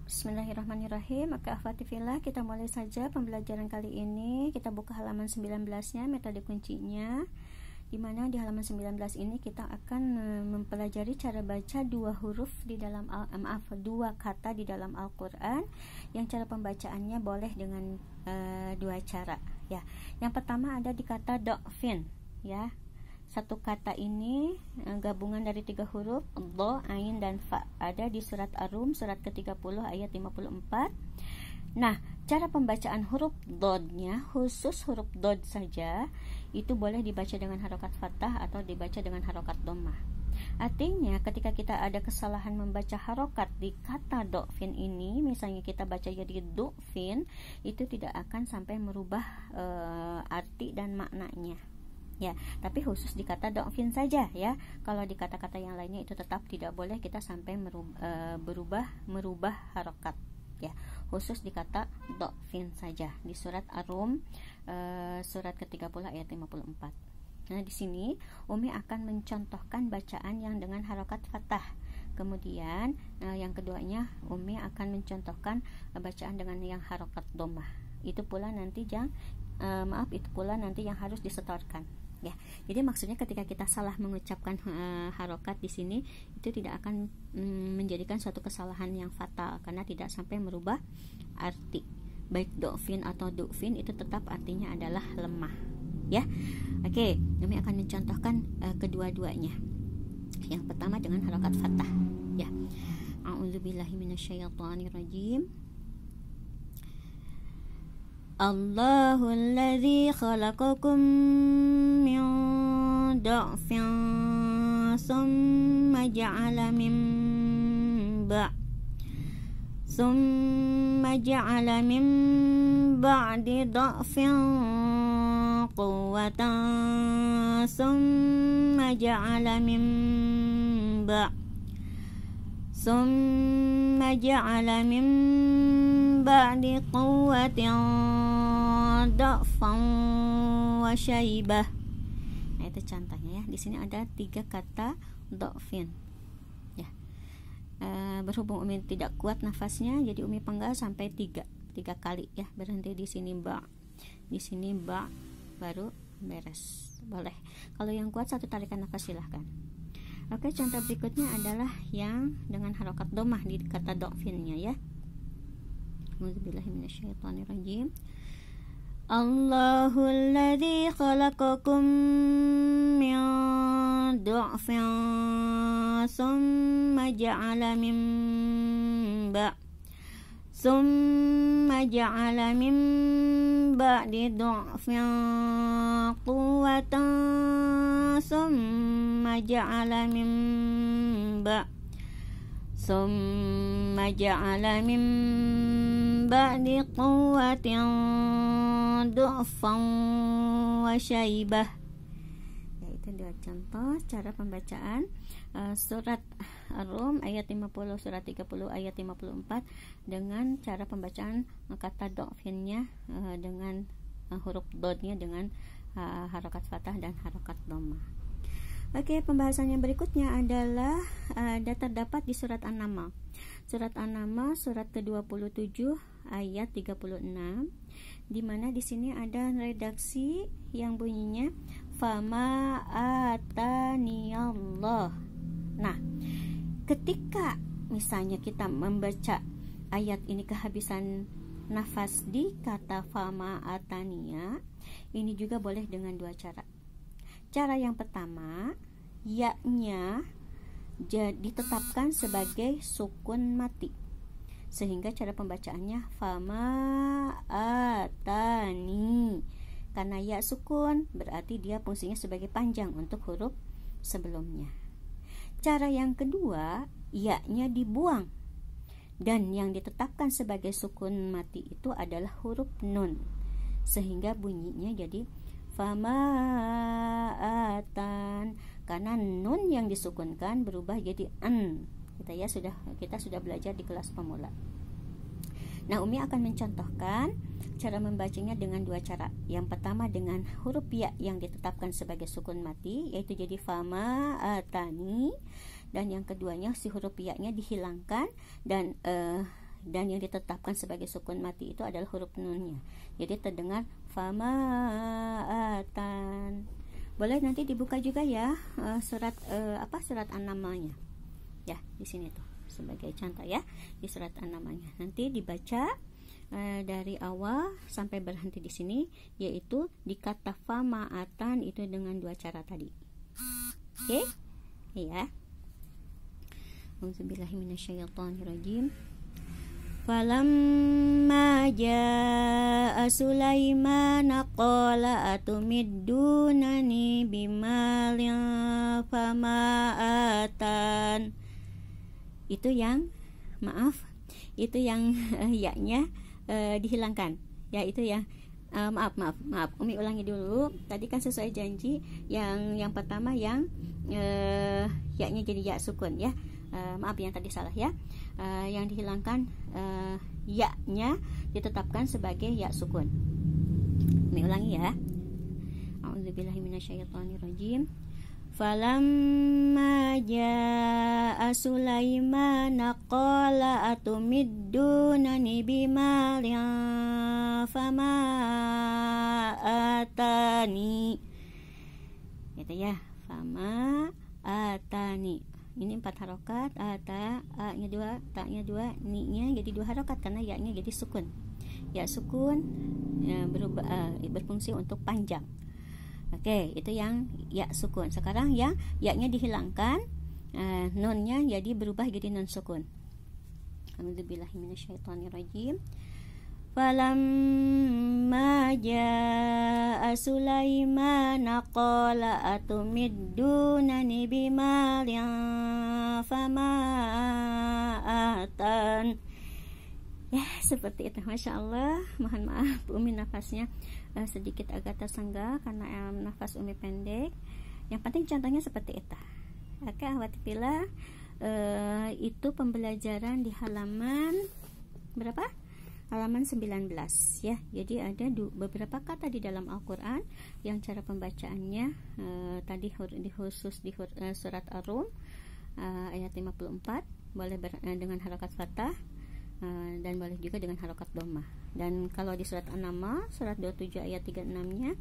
Bismillahirrahmanirrahim. Maka akhwatifillah, kita mulai saja pembelajaran kali ini. Kita buka halaman 19-nya, metode kuncinya. Dimana di halaman 19 ini kita akan mempelajari cara baca dua kata di dalam Al-Quran, yang cara pembacaannya boleh dengan dua cara ya. Yang pertama ada di kata do'fin ya. Satu kata ini gabungan dari 3 huruf do, ain, dan fa. Ada di surat Ar-Rum surat ke-30 ayat 54. Nah, cara pembacaan huruf dodnya, khusus huruf dod saja, itu boleh dibaca dengan harokat fathah atau dibaca dengan harokat dhammah. Artinya ketika kita ada kesalahan membaca harokat di kata do'fin ini, misalnya kita baca jadi du'fin, itu tidak akan sampai merubah arti dan maknanya ya, tapi khusus di kata do'fin saja ya. Kalau di kata-kata yang lainnya itu tetap tidak boleh kita sampai merubah harokat ya, khusus di kata do'fin saja di surat Ar-Rum surat ke-30 ayat 54. Nah, di sini Umi akan mencontohkan bacaan yang dengan harokat fathah. Kemudian yang keduanya Umi akan mencontohkan bacaan dengan yang harokat dhammah. Itu pula nanti yang harus disetorkan ya. Jadi maksudnya ketika kita salah mengucapkan harokat di sini, itu tidak akan menjadikan suatu kesalahan yang fatal karena tidak sampai merubah arti. Baik do'fin atau du'fin itu tetap artinya adalah lemah ya. Oke, kami akan mencontohkan kedua-duanya. Yang pertama dengan harokat fathah ya. A'udzubillahi minasyaitonirrajim. Allahul ladzi khalaqakum min dha'fin summa ja'ala min ba'di dha'fin quwwatan summa ja'ala min ba'di quwwatin dha'fan wa syaibah. Nah, itu contohnya ya. Di sini ada 3 kata dha'fin ya. Berhubung Umi tidak kuat nafasnya, jadi Umi penggal sampai 3 kali ya. Berhenti di sini ba, di sini ba, baru beres. Boleh. Kalau yang kuat 1 tarikan nafas silahkan. Oke, contoh berikutnya adalah yang dengan harokat dhammah di kata do'finnya ya. A'udzubillahi minasyaitonirrajim. Allahul ladzi khalaqakum min dha'fin summa ja'ala min ba'di dha'fin quwwatan summa ja'ala min ba'di quwwatin dha'fan wa syaibah. Ya, itu 2 contoh cara pembacaan surat Ar-Rum ayat 50, surat 30 ayat 54 dengan cara pembacaan kata do'finnya dengan huruf dodnya dengan harokat fathah dan harokat dhammah. Oke, pembahasan yang berikutnya adalah terdapat di surat An-Naml. Surat An-Naml surat ke-27 ayat 36, di mana di sini ada redaksi yang bunyinya fama ataniyallah. Nah, ketika misalnya kita membaca ayat ini kehabisan nafas di kata fama ataniya, ini juga boleh dengan 2 cara. Cara yang pertama, ya-nya ditetapkan sebagai sukun mati, sehingga cara pembacaannya fama atani. Karena ya sukun, berarti dia fungsinya sebagai panjang untuk huruf sebelumnya. Cara yang kedua, ya-nya dibuang, dan yang ditetapkan sebagai sukun mati itu adalah huruf nun, sehingga bunyinya jadi famaatan. Karena nun yang disukunkan berubah jadi an. Kita sudah belajar di kelas pemula. Nah, Umi akan mencontohkan cara membacanya dengan 2 cara. Yang pertama dengan huruf ya yang ditetapkan sebagai sukun mati, yaitu jadi famaatani, dan yang keduanya si huruf ya-nya dihilangkan dan dan yang ditetapkan sebagai sukun mati itu adalah huruf nunnya. Jadi terdengar famaatan. Boleh nanti dibuka juga ya surat surat An-Namlnya. Ya, di sini tuh sebagai contoh ya, di surat An-Namlnya. Nanti dibaca dari awal sampai berhenti di sini, yaitu di kata famaatan itu dengan dua cara tadi. Oke? Ya. Auzubillahi minasyaitonirrajim. Falamma jaa Sulaiman qala atumiddunani bimalin famaatan. Itu yang itu yang ya-nya dihilangkan. Ya, itu yang maaf Umi ulangi dulu. Tadi kan sesuai janji yang pertama yang ya-nya jadi ya sukun ya. Maaf yang tadi salah ya. Yang dihilangkan ya-nya ditetapkan sebagai ya sukun. Umi ulangi ya. A'udzubillahi minasyaitonirrajim. Falamma jaa Sulaiman qala atumiddunani bimalin fama atani. Gitu ya, fama atani. Ini 4 harokat, a-nya 2, ta-nya 2, ni-nya jadi 2 harokat karena ya-nya jadi sukun. Ya sukun berfungsi untuk panjang. Oke, itu yang ya sukun. Sekarang yang ya-nya dihilangkan, nunnya jadi berubah jadi nun sukun. A'udzubillahi minasyaitonirrajim. Falamma jaa Sulaiman qala atumiddunani bimalin fama atan. Ya, seperti itu. Masya Allah. Mohon maaf Umi nafasnya sedikit agak tersenggah karena nafas Umi pendek. Yang penting contohnya seperti itu. Oke, ahwati fillah, itu pembelajaran di halaman berapa? Halaman 19 ya. Jadi ada beberapa kata di dalam Al-Quran yang cara pembacaannya tadi khusus di surat Ar-Rum ayat 54 boleh dengan harakat fathah dan boleh juga dengan harokat dhammah. Dan kalau di surat An-Naml surat 27 ayat 36-nya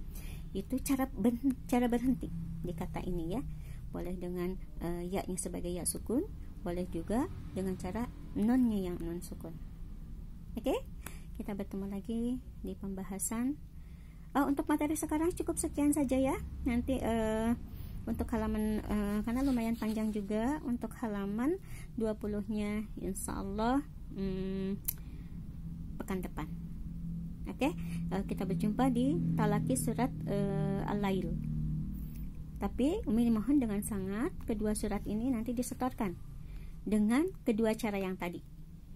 itu cara berhenti di kata ini ya. Boleh dengan ya-nya sebagai ya sukun, boleh juga dengan cara nunnya yang nun sukun. Oke? Kita bertemu lagi di pembahasan. Untuk materi sekarang cukup sekian saja ya. Nanti untuk halaman karena lumayan panjang juga, untuk halaman 20-nya insyaallah pekan depan. Oke, kita berjumpa di talaki surat Al-Lail. Tapi Umi mohon dengan sangat kedua surat ini nanti disetorkan dengan kedua cara yang tadi,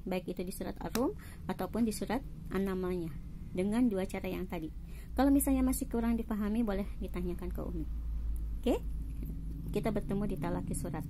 baik itu di surat Ar-Rum ataupun di surat An-Namlnya, dengan dua cara yang tadi. Kalau misalnya masih kurang dipahami boleh ditanyakan ke Umi. Oke, kita bertemu di talaki surat.